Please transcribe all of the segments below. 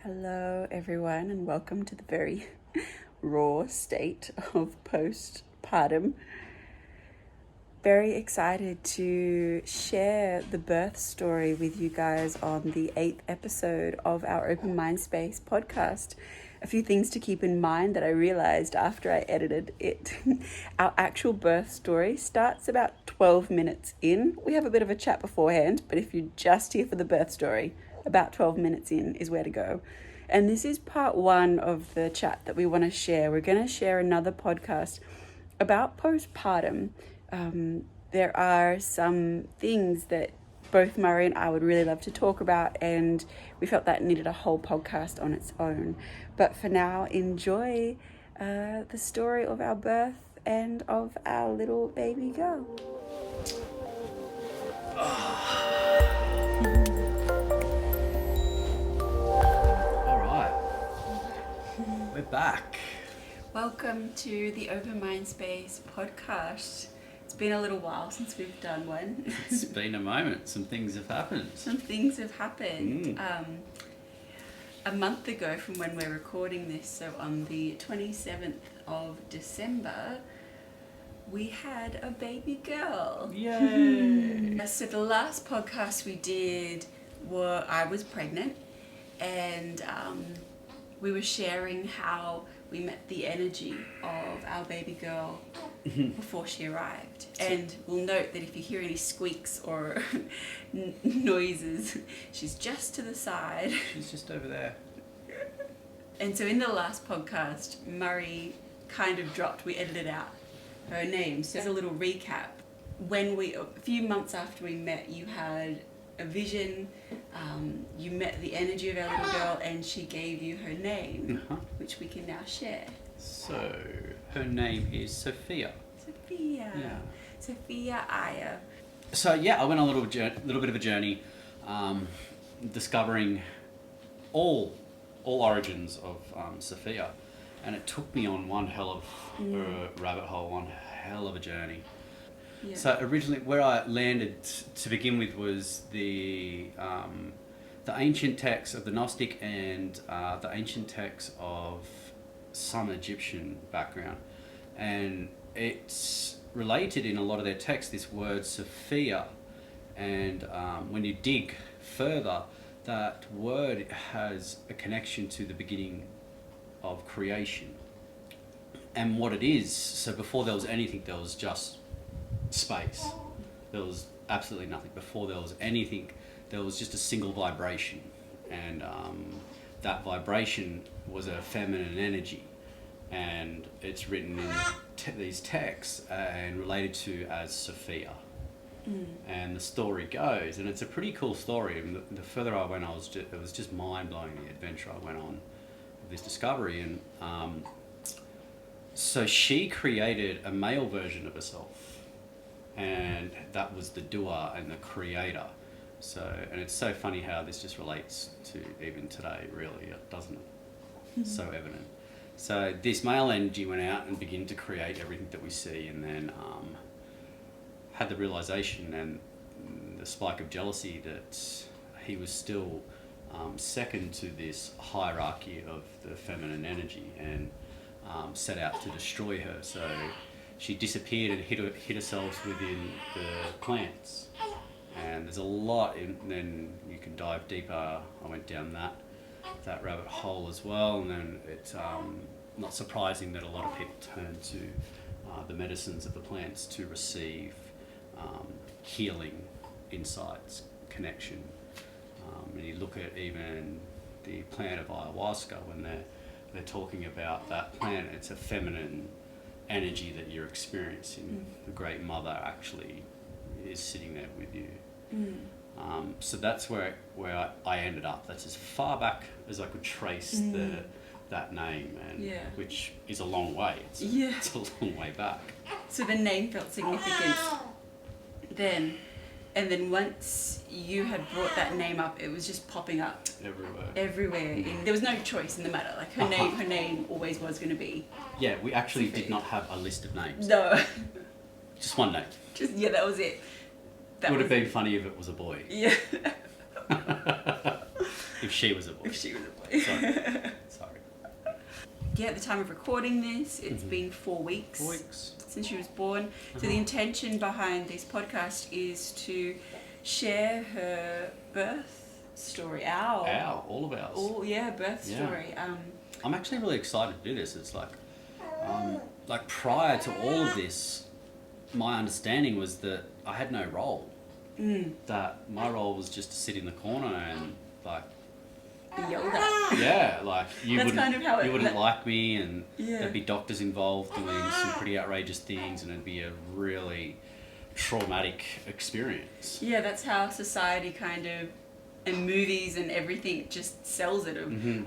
Hello everyone and welcome to the very raw state of postpartum. Very excited to share the birth story with you guys on the 8th episode of our Open Mind Space podcast. A few things to keep in mind that I realized after I edited it. Our actual birth story starts about 12 minutes in. We have a bit of a chat beforehand, but if you're just here for the birth story, about 12 minutes in is where to go. And this is part one of the chat that we want to share. We're going to share another podcast about postpartum. There are some things that both Murray and I would really love to talk about, and we felt that needed a whole podcast on its own. But for now, enjoy the story of our birth and of our little baby girl. We're back. Welcome to the Open Mind Space podcast. It's been a little while since we've done one. It's been a moment. Some things have happened. A month ago from when we're recording this, so on the 27th of December, we had a baby girl. Yay! So the last podcast we did I was pregnant, and we were sharing how we met the energy of our baby girl before she arrived. And we'll note that if you hear any squeaks or noises, she's just to the side. She's just over there. And so in the last podcast, Murray kind of dropped, we edited out her name. So as a little recap, a few months after we met, you had a vision, you met the energy of our little girl, and she gave you her name, which we can now share. So, her name is Sophia. Sophia. Yeah. Sophia Aya. So yeah, I went on a little bit of a journey, discovering all origins of Sophia, and it took me on one hell of a rabbit hole, one hell of a journey. Yeah. So originally, where I landed to begin with was the ancient texts of the Gnostic and the ancient texts of some Egyptian background, and it's related in a lot of their texts, this word Sophia, and when you dig further, that word has a connection to the beginning of creation and what it is. So before there was anything, there was just space. There was absolutely nothing. Before there was anything, there was just a single vibration, and that vibration was a feminine energy, and it's written in these texts and related to as Sophia. And the story goes, and it's a pretty cool story, and the further I went, it was just mind-blowing, the adventure I went on with this discovery. And so she created a male version of herself, and that was the doer and the creator. So, and it's so funny how this just relates to even today, really, doesn't it? So evident. So this male energy went out and began to create everything that we see, and then had the realization and the spike of jealousy that he was still second to this hierarchy of the feminine energy, and set out to destroy her. So she disappeared and hid herself within the plants. And there's a lot, and then you can dive deeper. I went down that rabbit hole as well, and then it's not surprising that a lot of people turn to the medicines of the plants to receive healing insights, connection. And you look at even the plant of ayahuasca, when they're talking about that plant, it's a feminine energy that you're experiencing. The Great Mother actually is sitting there with you. So that's where I ended up. That's as far back as I could trace that name, and which is a long way. It's a long way back. So the name felt significant then, and then once you had brought that name up, it was just popping up everywhere. There was no choice in the matter. Like her name always was going to be. Yeah, we actually did not have a list of names. No. Just one name. That was it. It would have been funny if it was a boy. Yeah. If she was a boy. If she was a boy. Sorry. Yeah, at the time of recording this, it's been 4 weeks. 4 weeks. Since she was born. So the intention behind this podcast is to share her birth story. All of ours. Birth story. I'm actually really excited to do this. It's like prior to all of this, my understanding was that I had no role. That my role was just to sit in the corner and like be yelled at. Yeah, like you That's wouldn't kind of how you wouldn't like me, and Yeah. there'd be doctors involved doing some pretty outrageous things, and it'd be a really traumatic experience. Yeah, that's how society kind of, and movies and everything just sells it.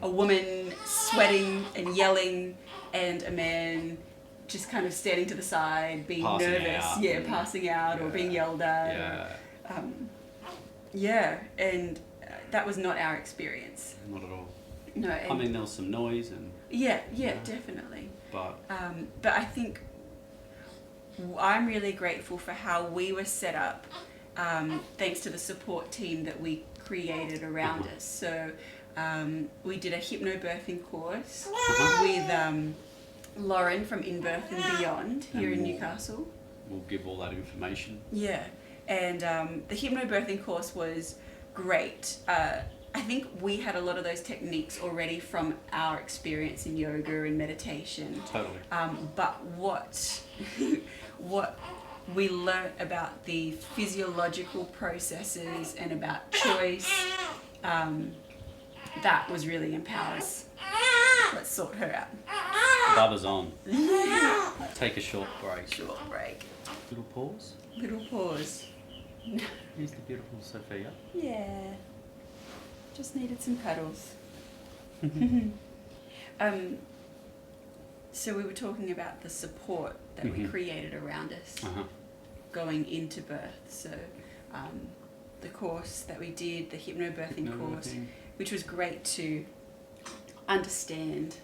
A woman sweating and yelling, and a man just kind of standing to the side, being Passing nervous. out. Yeah, passing out or being yelled at. And that was not our experience. Not at all. No. I mean, there was some noise and... Yeah, definitely. But I think I'm really grateful for how we were set up, thanks to the support team that we created around us. So we did a hypnobirthing course with Lauren from In Birth and Beyond here in Newcastle. We'll give all that information. Yeah, and the hypnobirthing course was great. I think we had a lot of those techniques already from our experience in yoga and meditation. Totally. But what we learnt about the physiological processes and about choice, that was really empowering. Let's sort her out. Bubba's on. Take a short break. Short break. Little pause. Little pause. Here's the beautiful Sophia. Yeah. Just needed some cuddles. So we were talking about the support that we created around us going into birth. So the course that we did, the hypnobirthing course, which was great to understand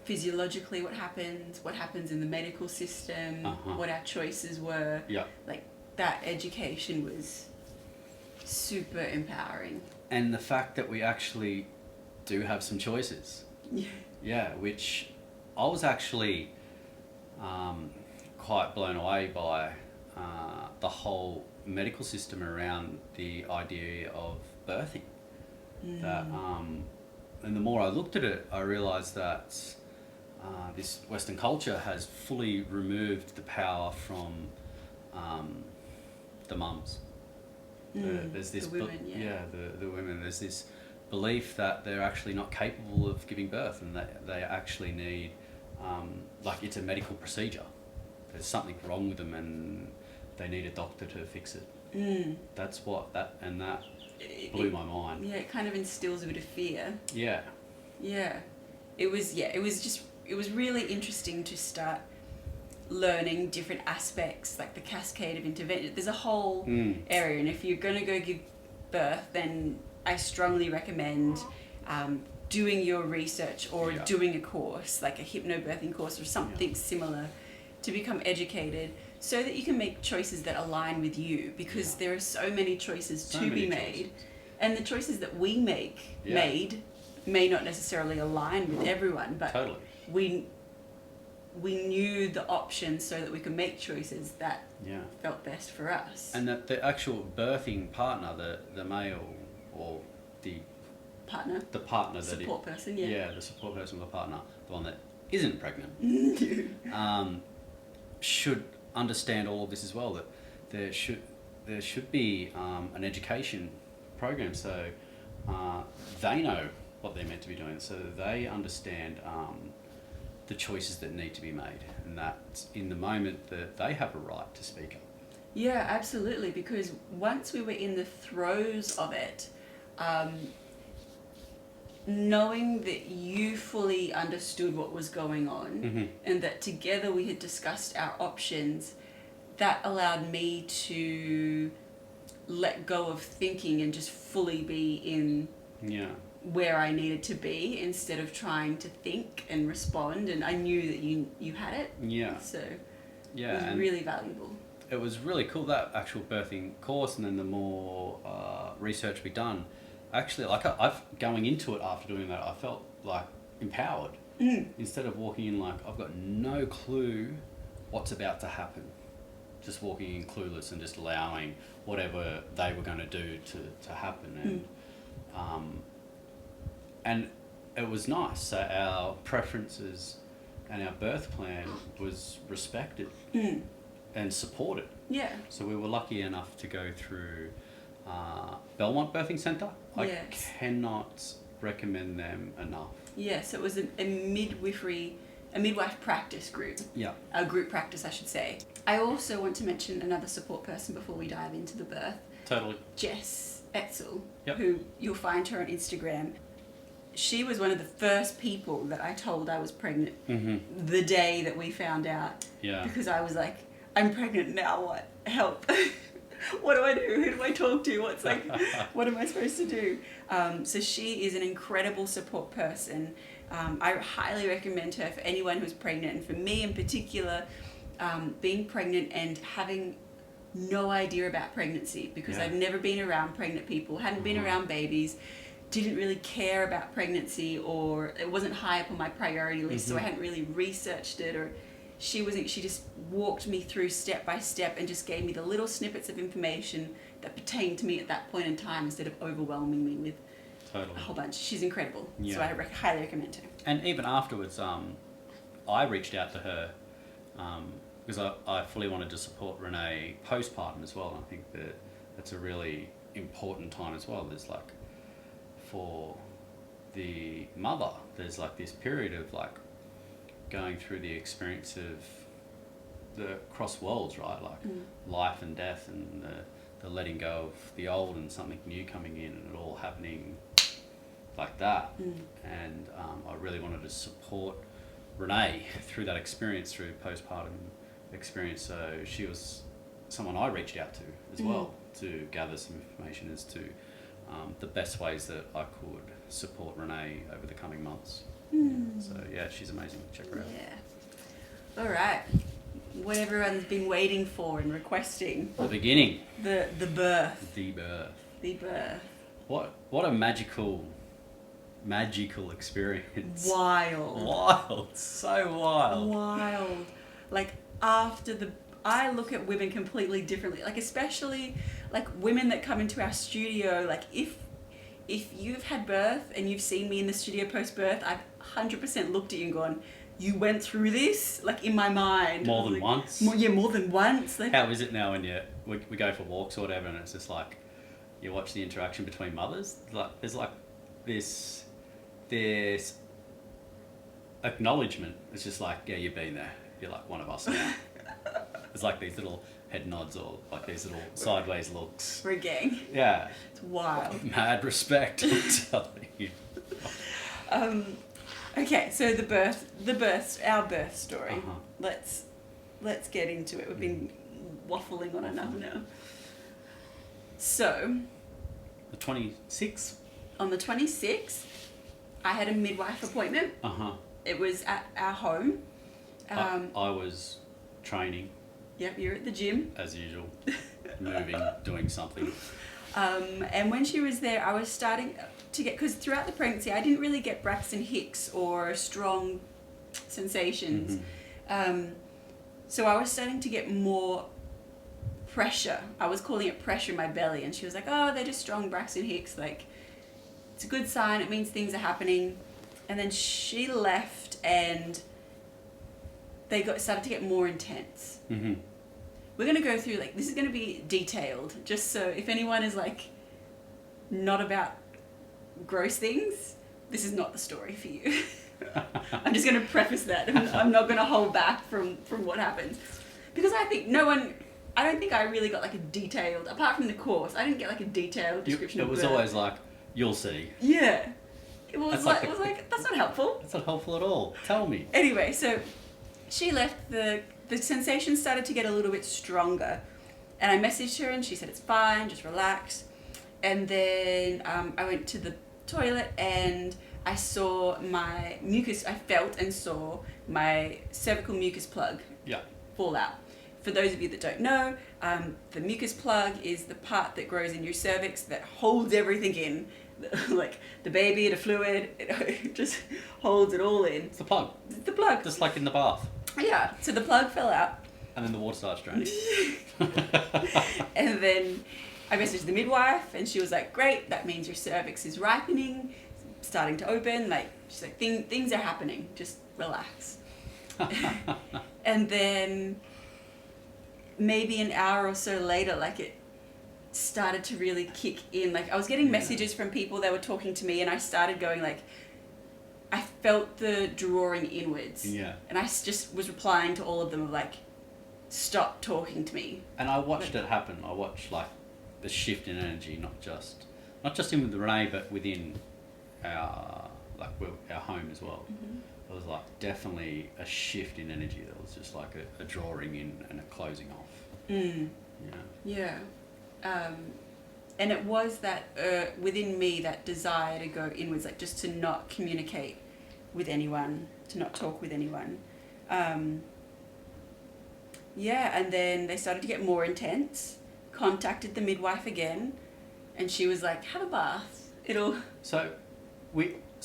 physiologically what happens in the medical system, what our choices were. Yeah. Like that education was super empowering. And the fact that we actually do have some choices. Yeah, which I was actually quite blown away by the whole medical system around the idea of birthing. That and the more I looked at it, I realised that this Western culture has fully removed the power from the mums. There's this the women, the women. There's this belief that they're actually not capable of giving birth, and that they actually need like it's a medical procedure. There's something wrong with them, and they need a doctor to fix it. That's what that blew my mind. Yeah, it kind of instills a bit of fear. Yeah. Yeah. It was really interesting to start learning different aspects, like the cascade of intervention. There's a whole area, and if you're going to go give birth, then I strongly recommend doing your research or doing a course, like a hypnobirthing course or something similar, to become educated so that you can make choices that align with you, because there are so many choices to be made, and the choices that we made may not necessarily align with everyone, but we knew the options so that we could make choices that felt best for us. And that the actual birthing partner, the male or the partner, support person, the support person, the partner, the one that isn't pregnant, should understand all of this as well. That there should be an education program, so they know what they're meant to be doing, so they understand the choices that need to be made, and that in the moment that they have a right to speak up. Yeah, absolutely, because once we were in the throes of it, knowing that you fully understood what was going on and that together we had discussed our options, that allowed me to let go of thinking and just fully be in where I needed to be, instead of trying to think and respond. And I knew that you had it. So it was really valuable. It was really cool, that actual birthing course, and then the more research we've done actually, like I've going into it after doing that, I felt like empowered. Instead of walking in like I've got no clue what's about to happen, just walking in clueless and just allowing whatever they were going to do to happen. And it was nice. So our preferences and our birth plan was respected and supported. Yeah. So we were lucky enough to go through Belmont Birthing Centre. I cannot recommend them enough. Yes, it was a midwife practice group. Yeah. A group practice, I should say. I also want to mention another support person before we dive into the birth. Totally. Jess Etcell, Yep. who you'll find her on Instagram. She was one of the first people that I told I was pregnant the day that we found out. Yeah. Because I was like, I'm pregnant, now what? Help. What do I do? Who do I talk to? What am I supposed to do? So she is an incredible support person. I highly recommend her for anyone who's pregnant, and for me in particular, being pregnant and having no idea about pregnancy, because I'd never been around pregnant people, hadn't been around babies, didn't really care about pregnancy, or it wasn't high up on my priority list, so I hadn't really researched it, or she just walked me through step by step and just gave me the little snippets of information that pertained to me at that point in time, instead of overwhelming me with a whole bunch. She's incredible. So I highly recommend her. And even afterwards, I reached out to her because I fully wanted to support Renee postpartum as well. And I think that that's a really important time as well. There's like, for the mother, there's like this period of like going through the experience of the cross worlds, right? Like life and death, and the letting go of the old and something new coming in, and it all happening like that. And I really wanted to support Renee through that experience, through postpartum experience. So she was someone I reached out to as well, to gather some information as to the best ways that I could support Renee over the coming months. So yeah, she's amazing. Check her out. Yeah. All right. What everyone's been waiting for and requesting. The beginning. The birth. The birth. The birth. What a magical experience. Wild. So wild. Wild. Like I look at women completely differently. Like especially like women that come into our studio. Like if you've had birth and you've seen me in the studio post birth, I've 100% looked at you and gone, you went through this, like in my mind. More than once. More than once. Like, how is it now when we go for walks or whatever, and it's just like you watch the interaction between mothers? Like there's like this acknowledgement. It's just like, yeah, you've been there. You're like one of us now. It's like these little head nods or like these little sideways looks. We're a gang. Yeah. It's wild. Mad respect, I'm telling you. Okay, so our birth story. Let's get into it. We've been waffling on enough now. So, the 26th? On the 26th, I had a midwife appointment. It was at our home. I was training. Yep, you're at the gym. As usual. Moving, doing something. And when she was there, I was starting to get, because throughout the pregnancy, I didn't really get Braxton Hicks or strong sensations. So I was starting to get more pressure. I was calling it pressure in my belly. And she was like, oh, they're just strong Braxton Hicks. Like, it's a good sign. It means things are happening. And then she left and they started to get more intense. We're going to go through, like, this is going to be detailed, just so if anyone is, like, not about gross things, this is not the story for you. I'm just going to preface that. I'm not going to hold back from what happens. Because I think I don't think I really got, like, a detailed, apart from the course, I didn't get, like, a detailed description of birth. It was always like, you'll see. Yeah. It was like, that's not helpful. That's not helpful at all. Tell me. Anyway, so she left, the sensation started to get a little bit stronger. And I messaged her and she said, it's fine, just relax. And then I went to the toilet and I saw my mucus, I felt and saw my cervical mucus plug fall out. For those of you that don't know, the mucus plug is the part that grows in your cervix that holds everything in. like the baby, the fluid, it just holds it all in. It's the plug. It's the plug. Just like in the bath. Yeah, so the plug fell out. And then the water starts draining. And then I messaged the midwife and she was like, great, that means your cervix is ripening, starting to open. Like, she's like, things are happening, just relax. And then maybe an hour or so later, like it started to really kick in. Like I was getting messages from people that were talking to me and I started going like, I felt the drawing inwards. Yeah. And I just was replying to all of them of like, stop talking to me. And I watched it happen. I watched like the shift in energy, not just in with Renee, but within our home as well. Mm-hmm. There was like definitely a shift in energy. There was just like a drawing in and a closing off. Mm. Yeah. And it was that within me, that desire to go inwards, like just to not communicate with anyone, to not talk with anyone. And then they started to get more intense. Contacted the midwife again, and she was like, "Have a bath. It'll." So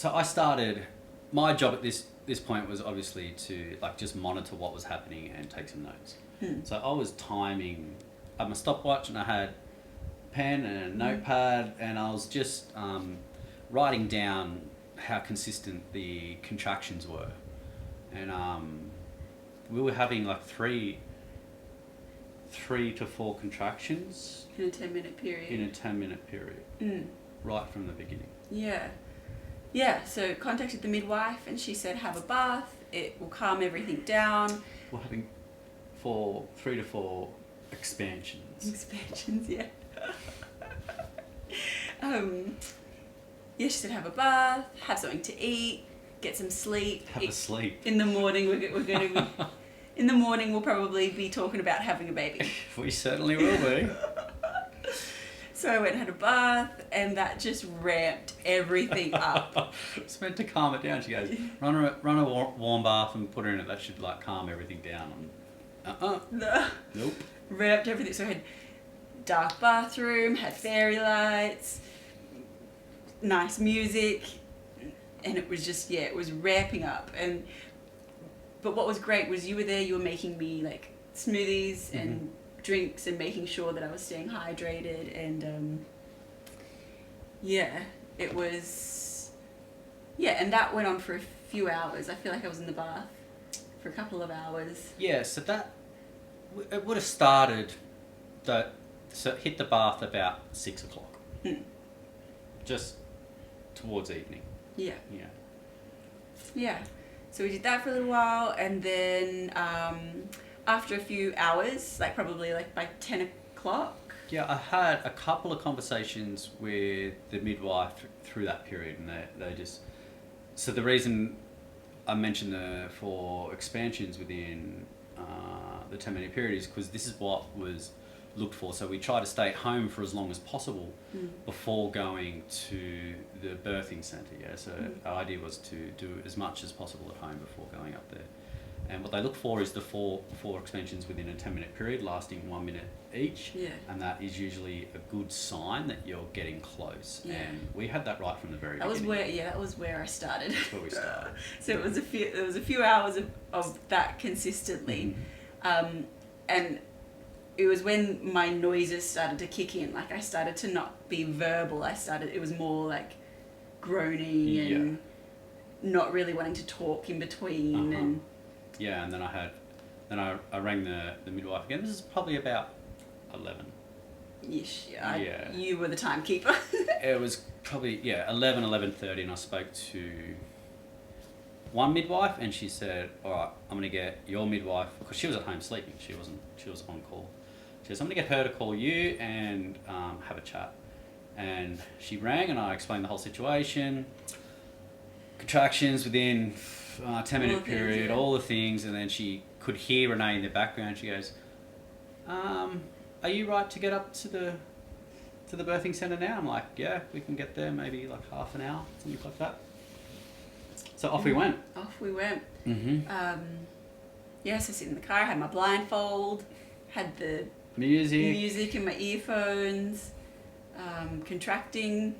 I started. My job at this point was obviously to like just monitor what was happening and take some notes. So I was timing. I had my stopwatch and I had a pen and a notepad, and I was just writing down how consistent the contractions were, and we were having like three to four contractions in a 10-minute period. Right from the beginning. Yeah, so contacted the midwife and she said, have a bath, it will calm everything down. We're having 3 to 4 expansions, yeah. She said, have a bath, have something to eat, get some sleep. Have a sleep. In the morning, we're going to be... In the morning, we'll probably be talking about having a baby. We certainly will be. So I went and had a bath, and that just ramped everything up. It's meant to calm it down. She goes, run a warm bath and put her in it. That should like calm everything down. No. Nope. Ramped everything. So I had dark bathroom, had fairy lights, nice music, and it was just, it was ramping up. But what was great was you were there, you were making me like smoothies and drinks and making sure that I was staying hydrated, and it was, and that went on for a few hours. I feel like I was in the bath for a couple of hours. Yeah, so it would have started, so it hit the bath about 6 o'clock. Just towards evening. Yeah. So we did that for a little while, and then after a few hours, like probably like by 10 o'clock. Yeah, I had a couple of conversations with the midwife through that period, and they just... So the reason I mentioned the 4 expansions within the 10-minute period is because this is what was looked for. So we try to stay at home for as long as possible before going to the birthing centre. Yeah, so our idea was to do as much as possible at home before going up there. And what they look for is the four expansions within a 10-minute period, lasting 1 minute each. Yeah. And that is usually a good sign that you're getting close. Yeah. And we had that right from the very beginning. That was where I started. That's where we started. So it was a few hours of that consistently, and it was when my noises started to kick in. Like I started to not be verbal. It was more like groaning and not really wanting to talk in between. And and then I rang the midwife again. This is probably about 11. Ish, you were the timekeeper. It was probably 11:30, and I spoke to one midwife, and she said, "All right, I'm going to get your midwife," because she was at home sleeping. She was on call. She says, "I'm going to get her to call you and have a chat." And she rang, and I explained the whole situation, contractions within 10-minute period, all the things, and then she could hear Renee in the background. She goes, "Are you right to get up to the birthing centre now?" I'm like, "Yeah, we can get there, maybe like half an hour, something like that." So off we went. So I sit in the car, had my blindfold, had the music in my earphones, contracting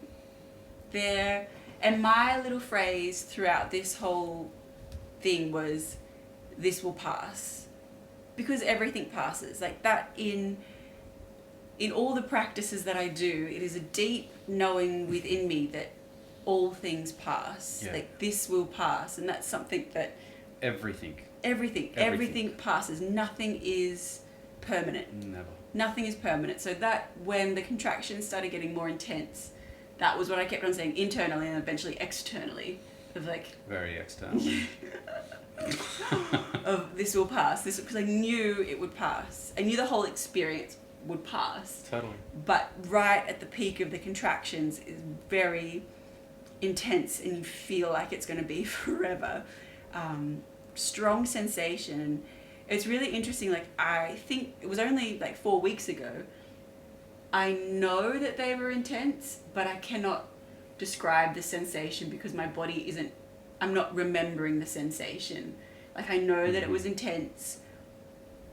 there, and my little phrase throughout this whole thing was, this will pass, because everything passes. Like that, in all the practices that I do, it is a deep knowing within me that all things pass. Yeah. Like this will pass, and that's something that everything passes. Nothing is permanent. Never. Nothing is permanent. So that when the contractions started getting more intense, that was what I kept on saying internally and eventually externally, of like very externally. Of this will pass. This, because I knew it would pass. I knew the whole experience would pass. Totally. But right at the peak of the contractions is very intense, and you feel like it's going to be forever. Strong sensation, and it's really interesting. Like, I think it was only like 4 weeks ago. I know that they were intense, but I cannot describe the sensation because my body isn't, I'm not remembering the sensation. Like, I know that it was intense,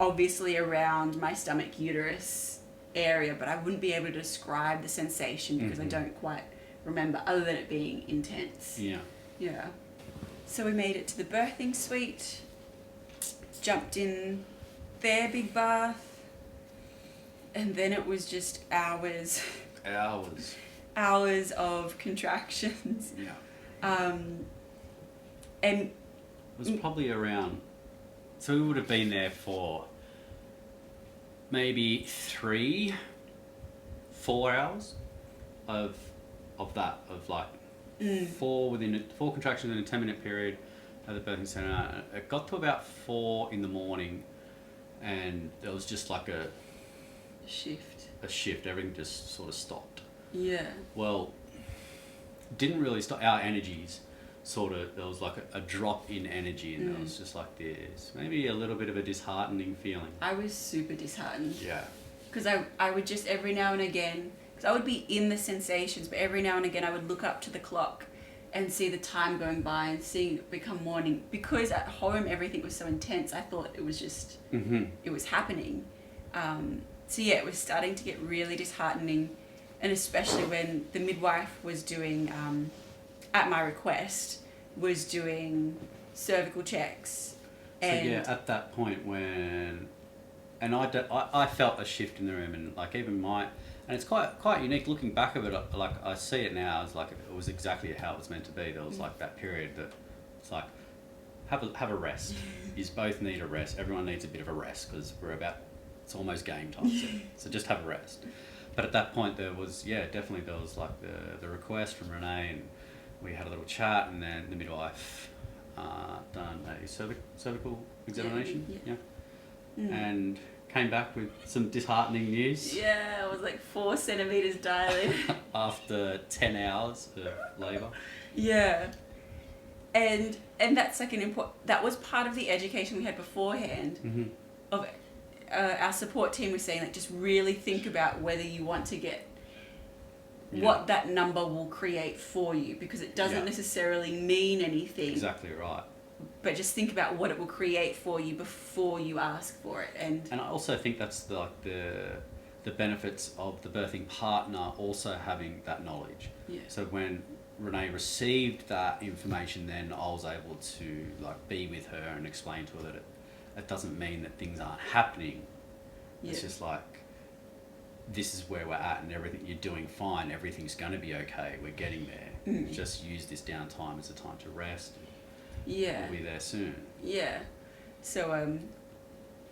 obviously around my stomach, uterus area, but I wouldn't be able to describe the sensation because I don't quite remember, other than it being intense. Yeah. Yeah. So we made it to the birthing suite, jumped in their big bath, and then it was just hours of contractions. Yeah. And it was probably around, so we would have been there for maybe 3-4 hours of like four contractions in a 10-minute period at the birthing center. It got to about 4 a.m, and there was just like a shift. Everything just sort of stopped. Yeah. Well, didn't really stop. Our energies sort of, there was like a drop in energy, and there was just like this, maybe a little bit of a disheartening feeling. I was super disheartened. Yeah. Because I would just every now and again, because I would be in the sensations, but every now and again I would look up to the clock and see the time going by and seeing it become morning. Because at home everything was so intense, I thought it was just, it was happening. So yeah, it was starting to get really disheartening, and especially when the midwife was doing, at my request, was doing cervical checks. And so yeah, at that point when, and I felt a shift in the room, and like even and it's quite unique looking back of it. Like I see it now as like it was exactly how it was meant to be. There was like that period that it's like have a rest. You both need a rest. Everyone needs a bit of a rest because it's almost game time. So just have a rest. But at that point there was definitely there was like the request from Renee, and we had a little chat, and then the midwife done a cervical examination. And came back with some disheartening news. Yeah, it was like 4 centimeters dilated. After 10 hours of labour. Yeah. And that's like that was part of the education we had beforehand. Of our support team was saying, like, just really think about whether you want to get what that number will create for you, because it doesn't necessarily mean anything. Exactly right. But just think about what it will create for you before you ask for it. And I also think that's the benefits of the birthing partner also having that knowledge. Yeah. So when Renee received that information, then I was able to like be with her and explain to her that it doesn't mean that things aren't happening. Yeah. It's just like, this is where we're at, and everything, you're doing fine, everything's going to be okay, we're getting there. Just use this downtime as a time to rest. Yeah. We'll be there soon. Yeah. So,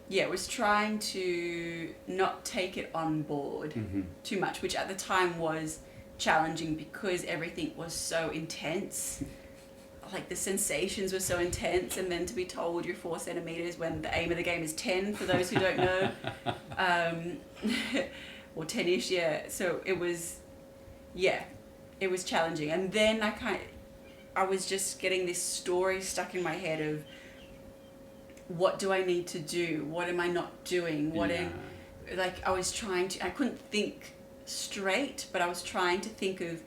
it was trying to not take it on board too much, which at the time was challenging because everything was so intense. Like, the sensations were so intense, and then to be told you're 4 centimeters when the aim of the game is 10, for those who don't know. Or 10-ish, yeah. So it was challenging. And then I was just getting this story stuck in my head of, what do I need to do? What am I not doing? I couldn't think straight, but I was trying to think of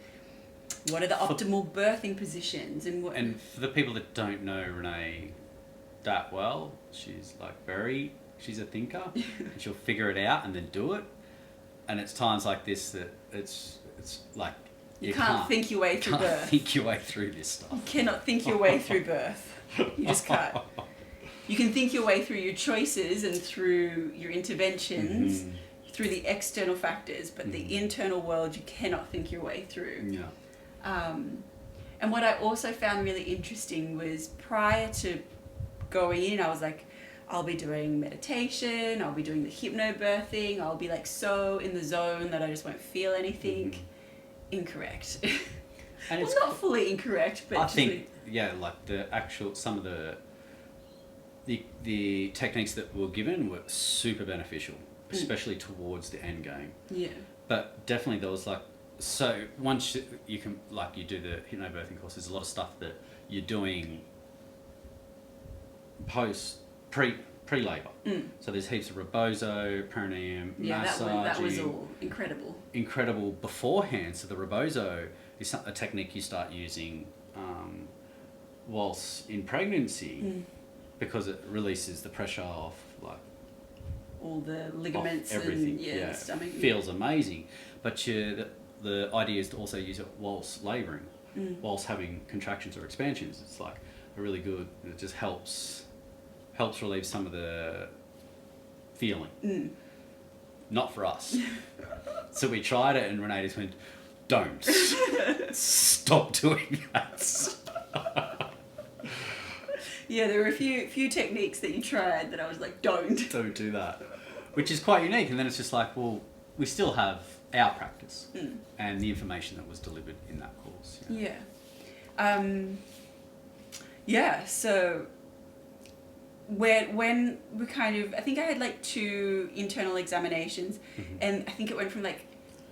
what are the optimal birthing positions and for the people that don't know Renee that well, she's a thinker and she'll figure it out and then do it. And it's times like this that it's like You can't think your way through birth. Think your way through this stuff. You cannot think your way through birth. You just can't. You can think your way through your choices and through your interventions, through the external factors, but the internal world you cannot think your way through. Yeah. And what I also found really interesting was prior to going in, I was like, I'll be doing meditation, I'll be doing the hypnobirthing, I'll be like so in the zone that I just won't feel anything. Incorrect. And well, not fully incorrect, but I think like the actual some of the techniques that were given were super beneficial, especially towards the end game. Yeah. But definitely there was like, so once you can, like you do the hypnobirthing course, there's a lot of stuff that you're doing pre-labour. So there's heaps of rebozo, perineum, massaging. That was all incredible. Incredible beforehand. So the rebozo is a technique you start using whilst in pregnancy because it releases the pressure off like all the ligaments, everything. And the stomach. Feels amazing. But the idea is to also use it whilst labouring, whilst having contractions or expansions. It's like a really good. It just helps relieve some of the feeling. Not for us. So we tried it, and Renee just went, "Don't stop doing that." Yeah, there were a few techniques that you tried that I was like, don't do that, which is quite unique. And then it's just like, well, we still have our practice and the information that was delivered in that course. You know? So when we kind of, I think I had like 2 internal examinations, and I think it went from like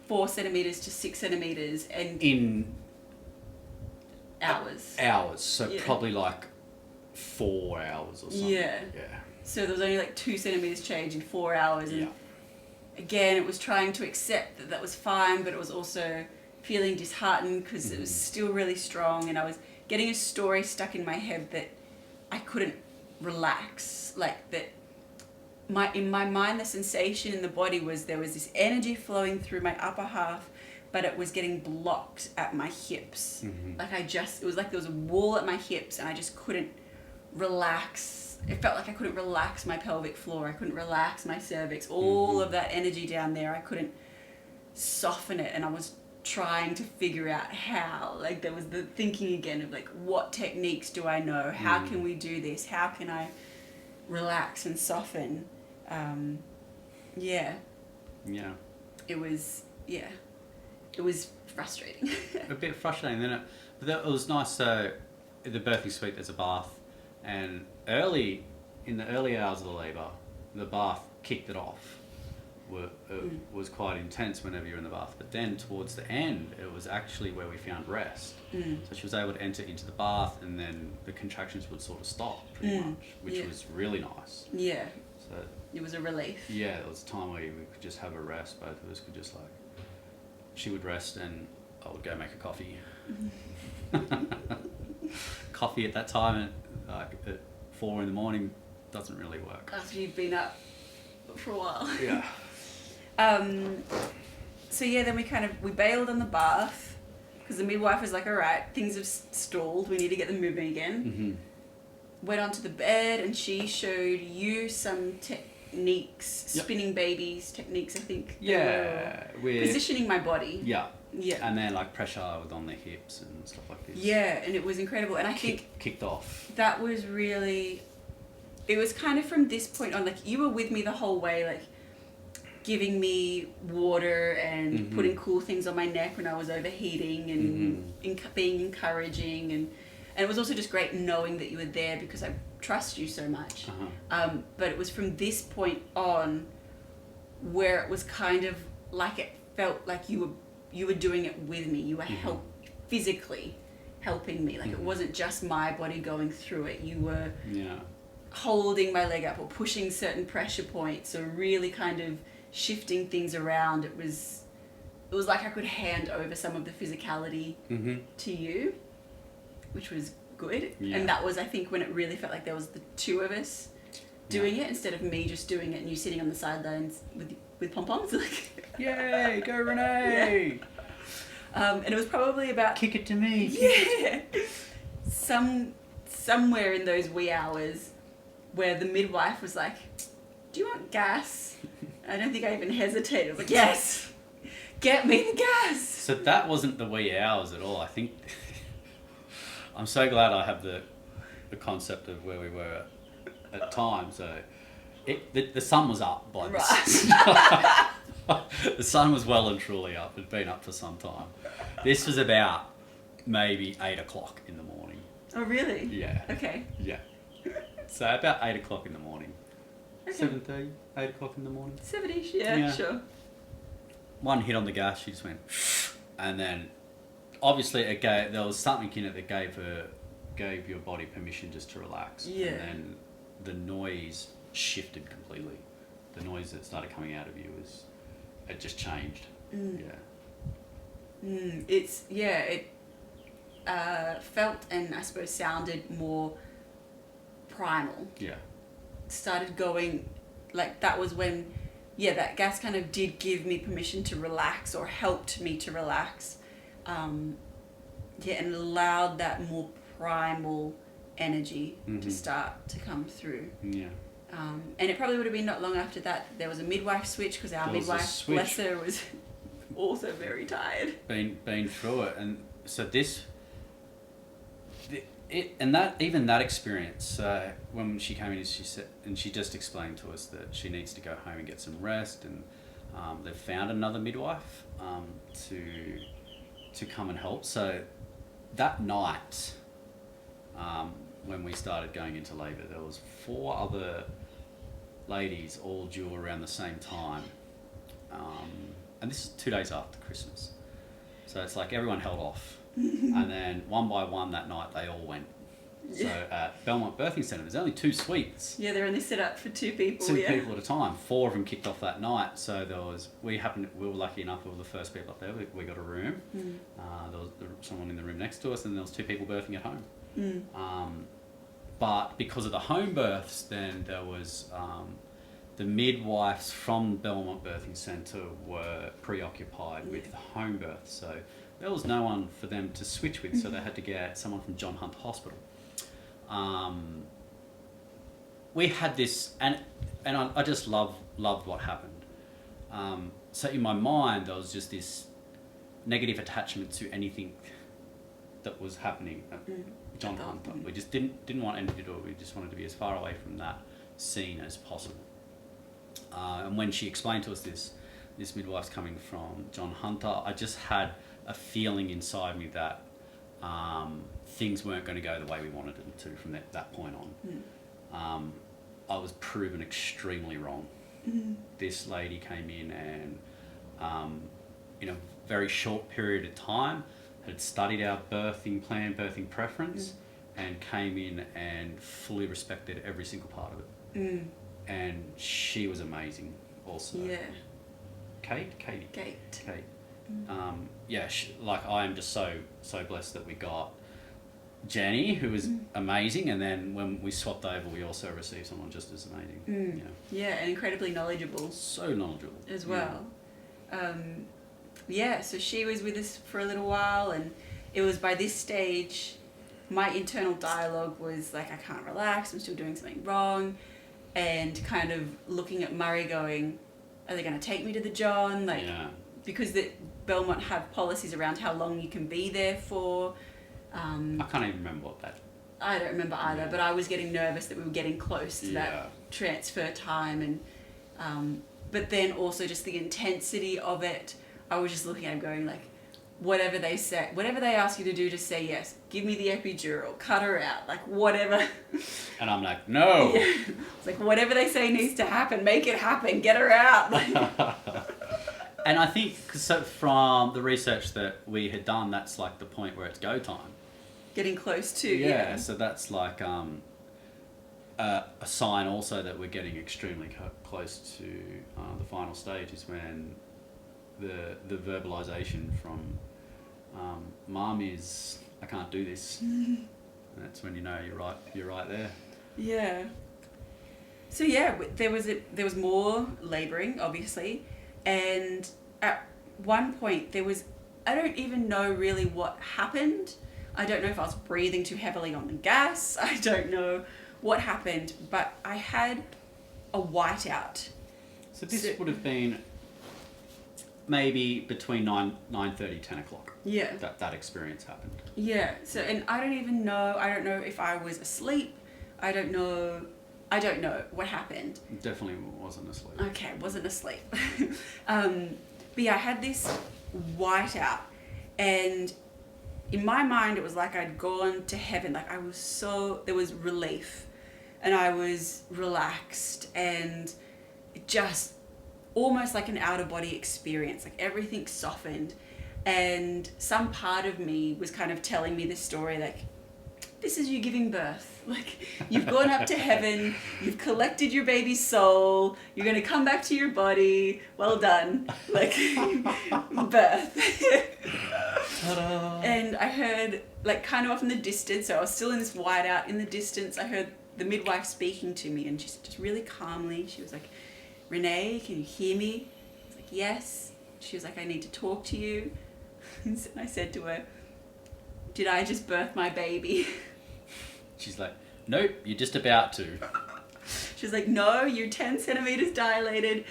4 centimeters to 6 centimeters, and in hours. So probably like 4 hours or something. Yeah. So there was only like 2 centimeters change in 4 hours, and again, it was trying to accept that was fine, but it was also feeling disheartened because it was still really strong, and I was getting a story stuck in my head that I couldn't relax. Like that, in my mind, the sensation in the body was there was this energy flowing through my upper half, but it was getting blocked at my hips. Like it was like there was a wall at my hips, and I just couldn't relax. It felt like I couldn't relax my pelvic floor. I couldn't relax my cervix. All of that energy down there, I couldn't soften it, and I was trying to figure out how. Like there was the thinking again of like, what techniques do I know? How can we do this? How can I relax and soften? It was frustrating. A bit frustrating. Then it was nice. So in the birthing suite, there's a bath, and in the early hours of the labour, the bath kicked it off. Was quite intense whenever you're in the bath, but then towards the end, it was actually where we found rest. So she was able to enter into the bath, and then the contractions would sort of stop pretty much, which was really nice. Yeah. So it was a relief. Yeah, it was a time where we could just have a rest. Both of us could just like, she would rest, and I would go make a coffee. Coffee at that time at 4 a.m. doesn't really work. After you've been up for a while. Yeah. So then we bailed on the bath because the midwife was like, all right, things have stalled, we need to get them moving again. Went onto the bed, and she showed you some techniques, spinning babies techniques, I think. We're positioning my body. Yeah. And then like pressure on the hips and stuff like this. Yeah, and it was incredible. And I think kicked off. That was really, it was kind of from this point on, like you were with me the whole way, like giving me water and putting cool things on my neck when I was overheating, and being encouraging, and it was also just great knowing that you were there because I trust you so much. But it was from this point on where it was kind of like it felt like you were doing it with me. You were physically helping me. Like it wasn't just my body going through it. You were holding my leg up or pushing certain pressure points, or really kind of shifting things around. It was like I could hand over some of the physicality to you, which was good. And that was, I think, when it really felt like there was the 2 of us doing it instead of me just doing it and you sitting on the sidelines with pom-poms. Like, yay, go Renee! And it was probably about... Kick it to me. Yeah. Somewhere in those wee hours where the midwife was like, do you want gas? I don't think I even hesitated. I was like, yes, get me the gas. So that wasn't the wee hours at all. I think I'm so glad I have the concept of where we were at time. So the sun was up by this. The sun was well and truly up. It'd been up for some time. This was about maybe 8 o'clock in the morning. Oh, really? Yeah. Okay. Yeah. So about 8 o'clock in the morning. Okay. 7:30, 8 o'clock in the morning. 7-ish, yeah, sure. One hit on the gas, she just went, and then obviously there was something in it that gave your body permission just to relax. Yeah. And then the noise shifted completely. The noise that started coming out of you it just changed. Yeah. It felt and I suppose sounded more primal. Yeah. Started going, like that was when, that gas kind of did give me permission to relax or helped me to relax. And allowed that more primal energy to start to come through. Yeah. And it probably would have been not long after that there was a midwife switch, because our midwife, bless her, was also very tired. Been through it, and so that experience, when she came in, she said, and she just explained to us that she needs to go home and get some rest, and they've found another midwife to come and help. So that night, when we started going into labour, there was 4 other ladies all due around the same time, and this is 2 days after Christmas. So it's like everyone held off. And then one by one that night they all went. So at Belmont Birthing Centre, there's only 2 suites. Yeah, they're only set up for 2 people. 2 people at a time. 4 of them kicked off that night. So we were lucky enough, we were the first people up there. We got a room. There was someone in the room next to us, and there was 2 people birthing at home. But because of the home births, then there was the midwives from Belmont Birthing Centre were preoccupied with the home births. So there was no one for them to switch with, so they had to get someone from John Hunt Hospital. We had this, and I just loved what happened. So in my mind, there was just this negative attachment to anything that was happening at John Hunt. We just didn't want anything to do it. We just wanted to be as far away from that scene as possible. And when she explained to us this midwife's coming from John Hunter, I just had a feeling inside me that things weren't going to go the way we wanted them to from that point on. I was proven extremely wrong. This lady came in and in a very short period of time had studied our birthing plan, birthing preference, and came in and fully respected every single part of it. And she was amazing also. Yeah. Kate. I am just so blessed that we got Jenny, who was amazing, and then when we swapped over, we also received someone just as amazing. And incredibly knowledgeable. So knowledgeable as well. So she was with us for a little while, and it was by this stage my internal dialogue was like, I can't relax, I'm still doing something wrong, and kind of looking at Murray going, are they going to take me to the John? Because the Belmont have policies around how long you can be there for. I can't even remember what that... I don't remember either, but I was getting nervous that we were getting close to that transfer time, and but then also just the intensity of it. I was just looking at him going like, whatever they say, whatever they ask you to do, just say yes. Give me the epidural, cut her out, like whatever. And I'm like, no. It's like whatever they say needs to happen, make it happen, get her out. And I think from the research that we had done, that's like the point where it's go time. Getting close to, so that's like a sign also that we're getting extremely close to the final stage is when the verbalization from mum is, I can't do this. And that's when you know you're right there. Yeah. So there was more labouring, obviously, and at one point there was I don't even know really what happened. I don't know if I was breathing too heavily on the gas. I don't know what happened, but I had a whiteout. So this would have been maybe between 9:30, 10 o'clock. Yeah. That experience happened. Yeah. So, and I don't know if I was asleep. I don't know what happened. Definitely wasn't asleep. Okay, wasn't asleep. But yeah, I had this whiteout, and in my mind it was like I'd gone to heaven. Like there was relief, and I was relaxed, and just almost like an out of body experience. Like everything softened, and some part of me was kind of telling me this story, like, this is you giving birth. Like, you've gone up to heaven, you've collected your baby's soul, you're going to come back to your body, well done. Like, birth. Ta-da. And I heard, like, kind of off in the distance, so I was still in this whiteout, in the distance, I heard the midwife speaking to me, and just really calmly, she was like, Renee, can you hear me? I was like, yes. She was like, I need to talk to you. And I said to her, did I just birth my baby? She's like, nope, you're just about to. She's like, no, you're 10 centimeters dilated.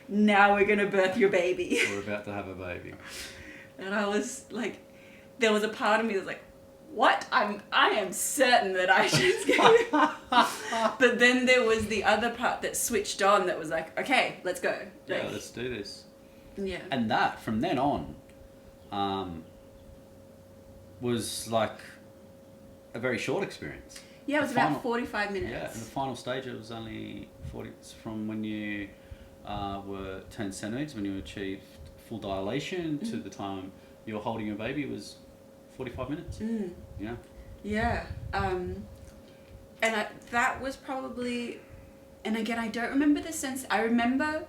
Now we're going to birth your baby. We're about to have a baby. And I was like, there was a part of me that was like, what? I am certain that I should go. But then there was the other part that switched on that was like, okay, let's go. Like, Yeah, let's do this. Yeah. And that, from then on, was like a very short experience. Yeah, it was about 45 minutes. Yeah, in the final stage it was only 40, from when you were 10 centimetres, when you achieved full dilation, to the time you were holding your baby was 45 minutes. Yeah. Yeah. And that was probably, and again, I don't remember the sense, I remember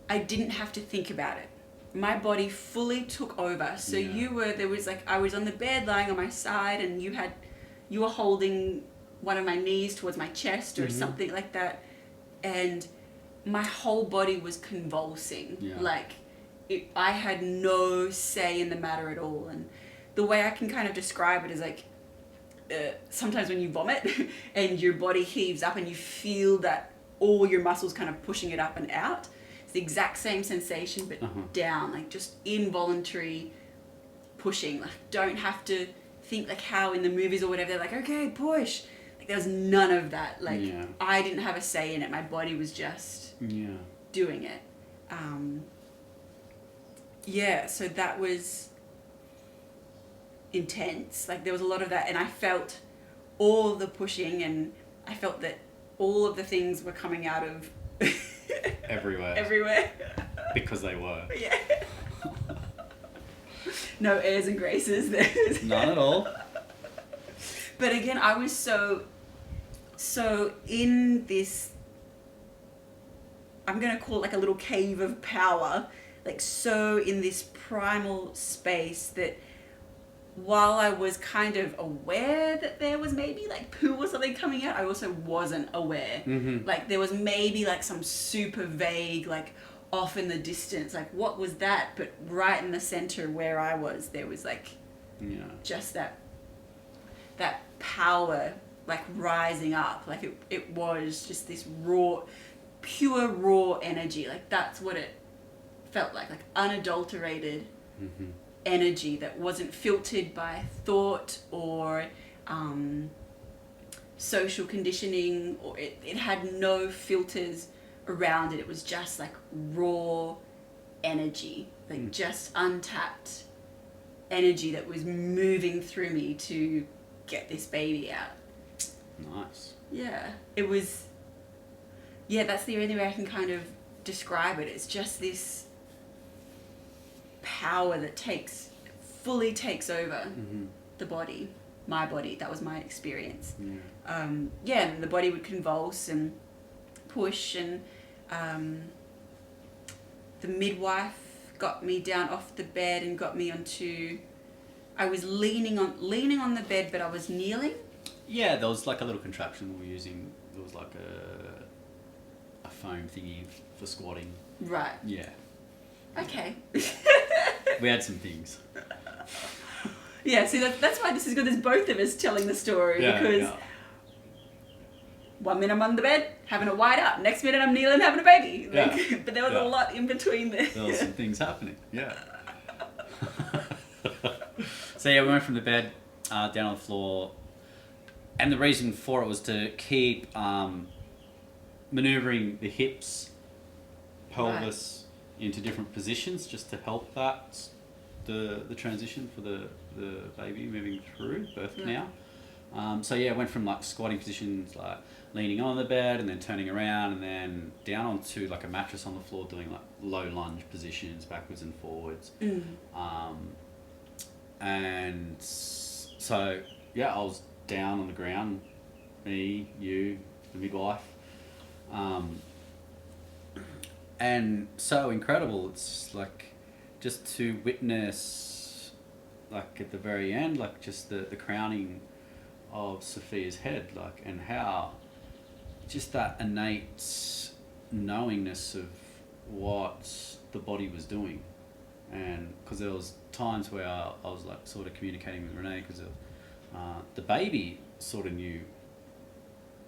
I didn't have to think about it. My body fully took over. So I was on the bed lying on my side, and you were holding one of my knees towards my chest or something like that. And my whole body was convulsing. Yeah. Like, I had no say in the matter at all. And the way I can kind of describe it is like, sometimes when you vomit and your body heaves up and you feel that all your muscles kind of pushing it up and out. It's the exact same sensation, but down, like just involuntary pushing. Like, don't have to think like how in the movies or whatever, they're like, okay, push. Like, there was none of that. Like, I didn't have a say in it. My body was just doing it. So that was intense. Like, there was a lot of that, and I felt all the pushing, and I felt that all of the things were coming out of everywhere Because they were. Yeah. No airs and graces there. None at all. But again, I was so in this, I'm going to call it like a little cave of power, like so in this primal space that while I was kind of aware that there was maybe like poo or something coming out, I also wasn't aware. Like, there was maybe like some super vague, like off in the distance, like what was that? But right in the center where I was, there was like just that power like rising up. Like it was just this pure raw energy. Like, that's what it felt like unadulterated energy that wasn't filtered by thought or social conditioning, or it had no filters around it. It was just like raw energy, like just untapped energy that was moving through me to get this baby out. Nice. Yeah, it was, that's the only way I can kind of describe it. It's just this power that fully takes over the body, my body. That was my experience. And the body would convulse and push, and the midwife got me down off the bed and got me onto, I was leaning on the bed, but I was kneeling. Yeah, there was like a little contraption we were using. There was like a foam thingy for squatting. Right. Yeah. Okay. we had some things. Yeah, see, that's why this is good. There's both of us telling the story, because 1 minute I'm on the bed having a white out, next minute I'm kneeling having a baby. Like, but there was a lot in between there. There were some things happening. Yeah. So we went from the bed down on the floor, and the reason for it was to keep maneuvering the hips, pelvis into different positions, just to help that the transition for the baby moving through birth canal. So it went from like squatting positions, like leaning on the bed and then turning around, and then down onto like a mattress on the floor, doing like low lunge positions backwards and forwards. And so I was down on the ground, me, you, the midwife, and so incredible. It's like just to witness, like at the very end, like just the crowning of Sophia's head, like, and how just that innate knowingness of what the body was doing. And because there was times where I was like sort of communicating with Renee, because the baby sort of knew,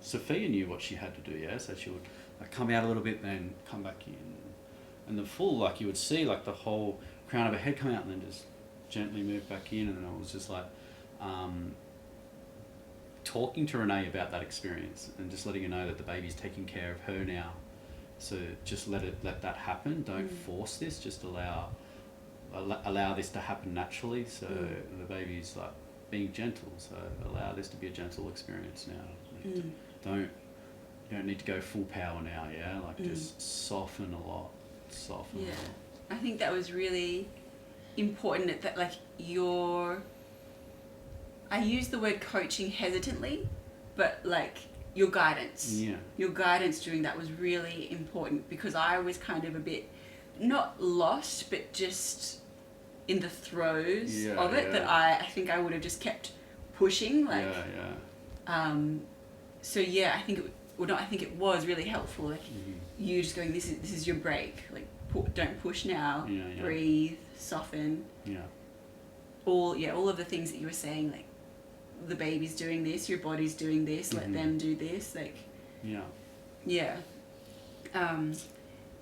Sophia knew what she had to do, so she would like come out a little bit, then come back in, and the full, like, you would see like the whole crown of her head come out and then just gently move back in. And then I was just like talking to Renee about that experience and just letting her know that the baby's taking care of her now, so just let that happen. Don't force this, just allow this to happen naturally. So the baby's like being gentle, so allow this to be a gentle experience now. You don't need to go full power now, just soften a lot. I think that was really important, that like I use the word coaching hesitantly, but like your guidance during that was really important, because I was kind of a bit not lost, but just in the throes of it, that I think I would have just kept pushing, like so I think it was really helpful, like you just going, this is your break, like don't push now, breathe, soften, all of the things that you were saying, like the baby's doing this, your body's doing this, let them do this, like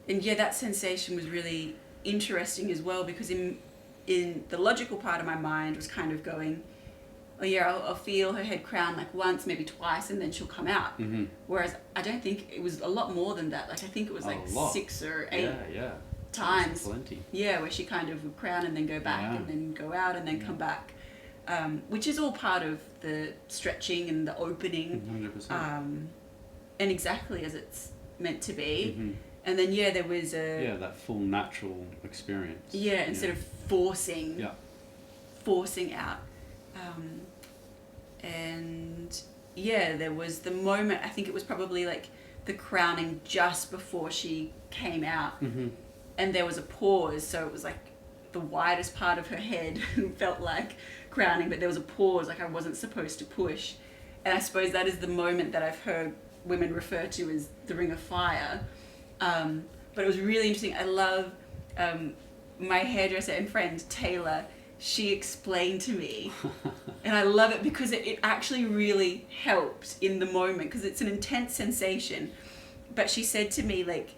and that sensation was really interesting as well, because in the logical part of my mind was kind of going, I'll feel her head crown like once, maybe twice, and then she'll come out. Whereas I don't think it was a lot more than that. Like I think it was like 6 or 8 times. Plenty. Where she kind of would crown and then go back and then go out and then come back, which is all part of the stretching and the opening, 100%. And exactly as it's meant to be. And then there was that full natural experience. Instead of forcing out. And there was the moment, I think it was probably like the crowning just before she came out, and there was a pause, so it was like the widest part of her head felt like crowning, but there was a pause, like I wasn't supposed to push. And I suppose that is the moment that I've heard women refer to as the ring of fire. But it was really interesting. I love my hairdresser and friend Taylor. She explained to me, and I love it because it actually really helped in the moment, because it's an intense sensation. But she said to me, like,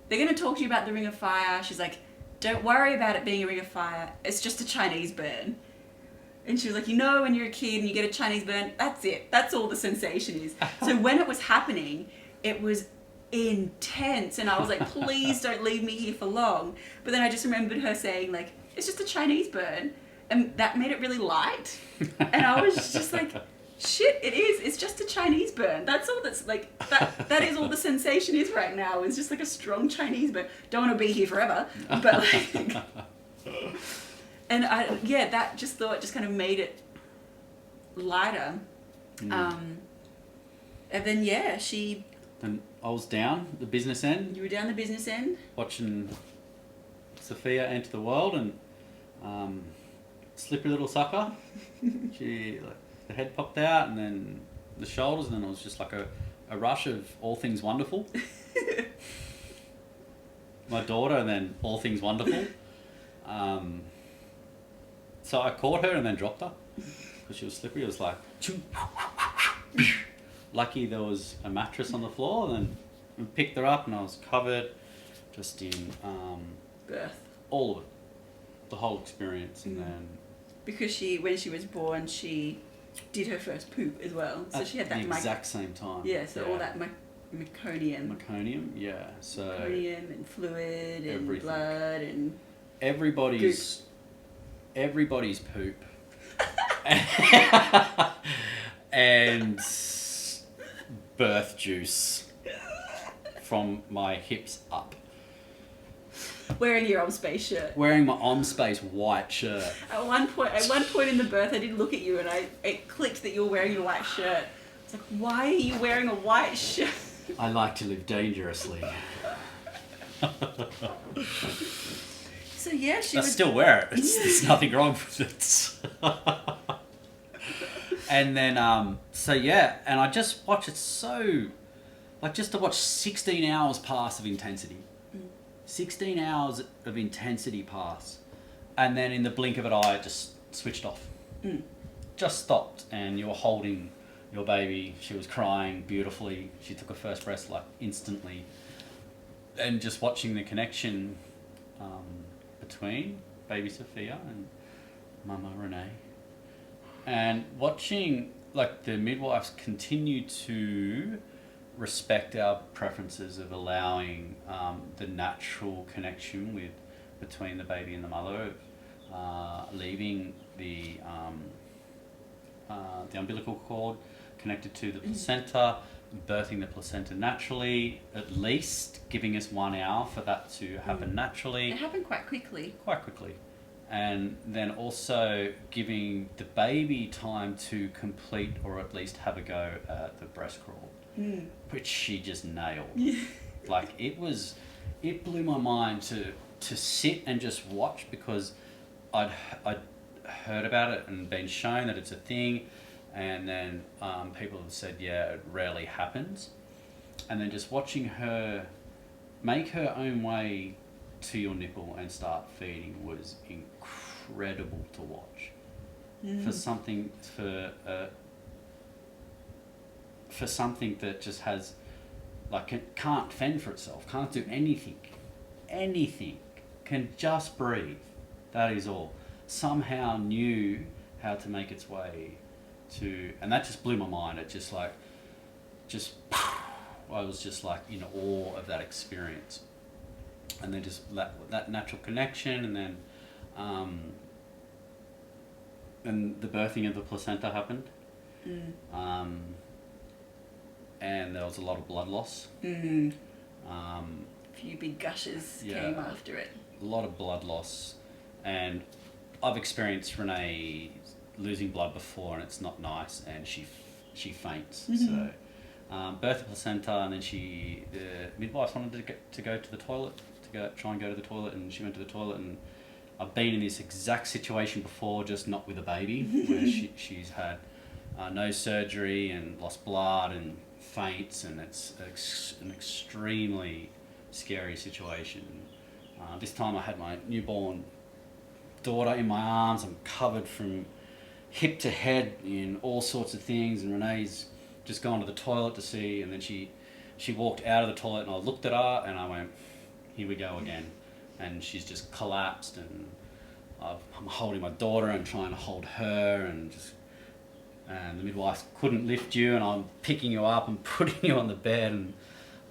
they're going to talk to you about the ring of fire. She's like, don't worry about it being a ring of fire. It's just a Chinese burn. And she was like, when you're a kid and you get a Chinese burn, that's it. That's all the sensation is. So when it was happening, it was intense. And I was like, please don't leave me here for long. But then I just remembered her saying, like, it's just a Chinese burn. And that made it really light. And I was just like, shit, it is. It's just a Chinese burn. That's all that's like, that is all the sensation is right now. It's just like a strong Chinese burn. Don't want to be here forever. But like, and that just kind of made it lighter. And then, And I was down the business end. You were down the business end? Watching Sophia enter the world, and slippery little sucker. She, like, the head popped out, and then the shoulders, and then it was just like a rush of all things wonderful. My daughter, and then all things wonderful. So I caught her and then dropped her because she was slippery. It was like, lucky there was a mattress on the floor, and then we picked her up and I was covered just in birth. All of it, the whole experience, and then because when she was born, she did her first poop as well, so she had that the exact same time. Yeah, so all that meconium. Meconium, yeah. So meconium and fluid and everything. Blood and everybody's poop and birth juice from my hips up. Wearing your space shirt. Wearing my space white shirt. At one point in the birth, I did look at you and it clicked that you were wearing your white shirt. It's like, why are you wearing a white shirt? I like to live dangerously. So yeah, I still wear it. There's nothing wrong with it. And then, so yeah, and I just watch it just to watch 16 hours pass of intensity. 16 hours of intensity pass. And then in the blink of an eye, it just switched off. Just stopped, and you were holding your baby. She was crying beautifully. She took her first breath like instantly. And just watching the connection between baby Sophia and Mama Renee. And watching like the midwives continue to respect our preferences of allowing the natural connection between the baby and the mother, of leaving the umbilical cord connected to the placenta, birthing the placenta naturally, at least giving us 1 hour for that to happen naturally. It happened quite quickly. And then also giving the baby time to complete or at least have a go at the breast crawl, which she just nailed. Like it blew my mind to sit and just watch, because I'd heard about it and been shown that it's a thing, and then people have said, yeah, it rarely happens. And then just watching her make her own way to your nipple and start feeding was incredible to watch. For something that just has, like, it can't fend for itself, can't do anything, can just breathe, that is all, somehow knew how to make its way to, and that just blew my mind. It I was just like in awe of that experience. And then just that natural connection, and then and the birthing of the placenta happened. And there was a lot of blood loss. A few big gushes came after it. A lot of blood loss, and I've experienced Renee losing blood before, and it's not nice, and she faints. So birthed the placenta, and then the midwife wanted to go to the toilet, try and go to the toilet, and she went to the toilet. And I've been in this exact situation before, just not with a baby, where she's had nose surgery and lost blood and faints, and it's an extremely scary situation. This time I had my newborn daughter in my arms. I'm covered from hip to head in all sorts of things, and Renee's just gone to the toilet to see, and then she walked out of the toilet, and I looked at her and I went, here we go again. And she's just collapsed, and I'm holding my daughter and trying to hold her, and the midwife couldn't lift you, and I'm picking you up and putting you on the bed, and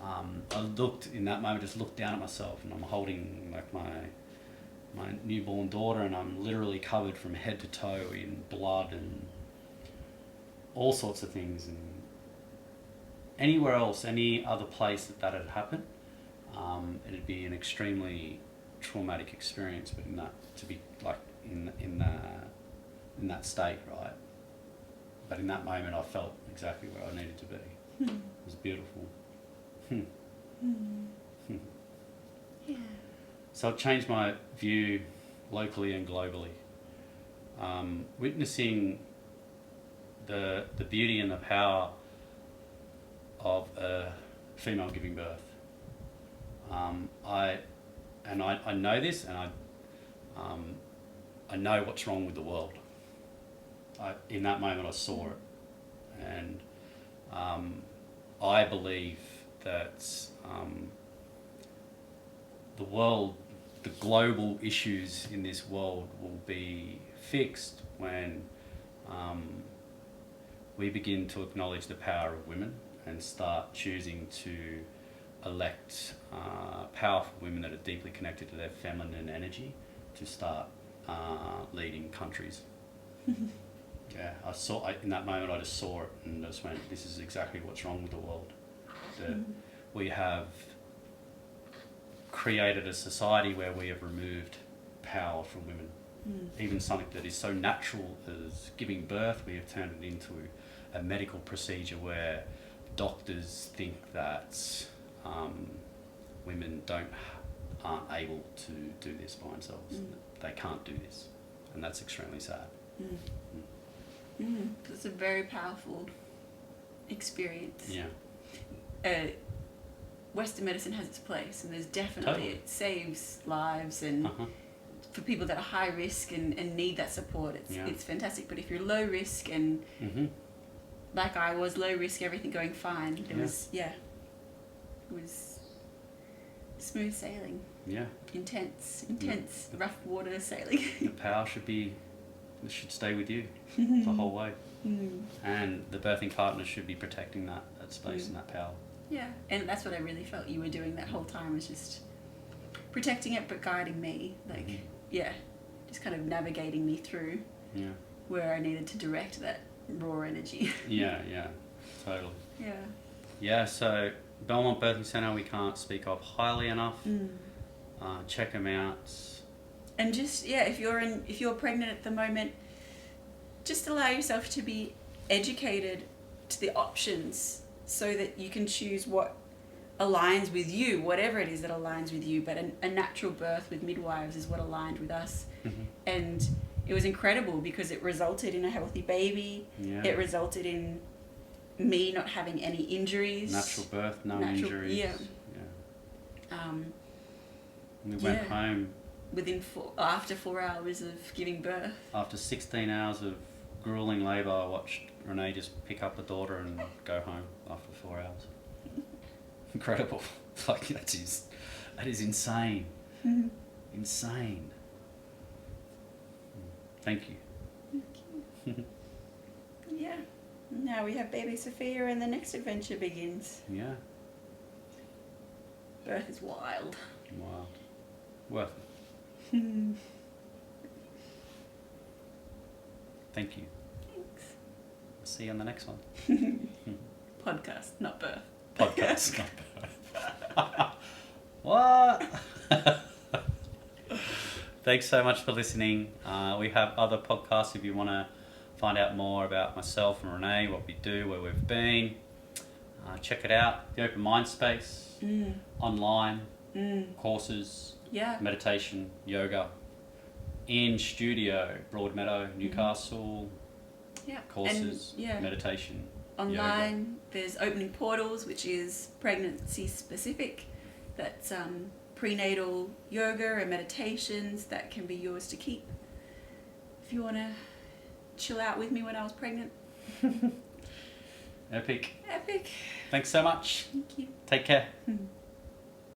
I looked in that moment, just looked down at myself, and I'm holding like my newborn daughter, and I'm literally covered from head to toe in blood and all sorts of things. And anywhere else, any other place that had happened, it'd be an extremely traumatic experience, but in that, to be like in that state, right? But in that moment, I felt exactly where I needed to be. It was beautiful. Yeah. So it changed my view locally and globally. Witnessing the beauty and the power of a female giving birth. I know this, and I know what's wrong with the world. In that moment, I saw it, and I believe that the global issues in this world will be fixed when we begin to acknowledge the power of women and start choosing to elect powerful women that are deeply connected to their feminine energy to start leading countries. Yeah, in that moment I just saw it and I just went, this is exactly what's wrong with the world. That we have created a society where we have removed power from women. Even something that is so natural as giving birth, we have turned it into a medical procedure where doctors think that women aren't able to do this by themselves. They can't do this, and that's extremely sad. It's a very powerful experience. Yeah. Western medicine has its place, and there's definitely Totally. it saves lives, and for people that are high risk and need that support, it's fantastic. But if you're low risk and like I was low risk, everything going fine, it was smooth sailing. Yeah. Intense, rough water sailing. The power should stay with you the whole way. And the birthing partner should be protecting that space and that power. Yeah, and that's what I really felt you were doing that whole time, was just protecting it but guiding me. Like, just kind of navigating me through where I needed to direct that raw energy. Yeah, totally. Yeah. Yeah, so Belmont Birthing Centre we can't speak of highly enough. Check them out. And just, if you're pregnant at the moment, just allow yourself to be educated to the options so that you can choose what aligns with you, whatever it is that aligns with you. But a natural birth with midwives is what aligned with us. And it was incredible because it resulted in a healthy baby. Yeah. It resulted in me not having any injuries. Natural birth, no injuries. Yeah. We went home after 4 hours of giving birth. After 16 hours of grueling labour, I watched Renee just pick up the daughter and go home after 4 hours. Incredible. Like, that is insane. Insane. Thank you. Thank you. Yeah. Now we have baby Sophia and the next adventure begins. Yeah. Birth is wild. Wild. Worth it. Thank you. Thanks. See you on the next one. Podcast, not birth. Podcast, not birth. What? Thanks so much for listening. We have other podcasts if you want to find out more about myself and Renee, what we do, where we've been. Check it out. The Open Mind Space, online, courses, meditation, yoga, in studio, Broadmeadow, Newcastle, courses, and, meditation, online, yoga. There's opening portals, which is pregnancy specific. That's prenatal yoga and meditations that can be yours to keep. If you want to chill out with me when I was pregnant. Epic. Epic. Thanks so much. Thank you. Take care.